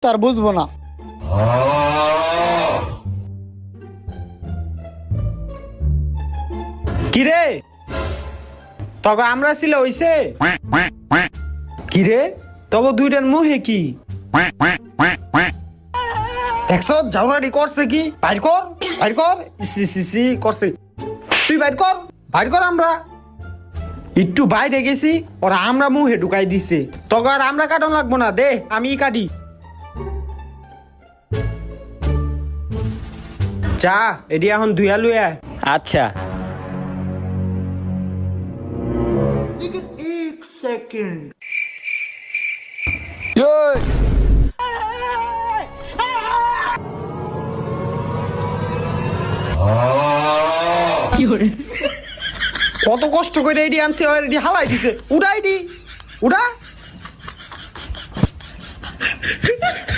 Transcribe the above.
তার বুঝবো না। কিরে তবে আমরা ছিল হইছে কিরে তবে দুইটার মুহে কি দেখছ ঝাউরাটি করছে কি বাইর কর সি করছে তুই বাইর কর আমরা একটু বাইরে গেছি ওরা আমরা মুহে ঢুকাই দিছে তবে আর আমরা কাটন লাগবো না দে আমি কাটি চা এডি এখন ধুইয়া লুয়া আচ্ছা কত কষ্ট করে এডি আনছে এডি হালাই দিছে উড়া এডি উড়া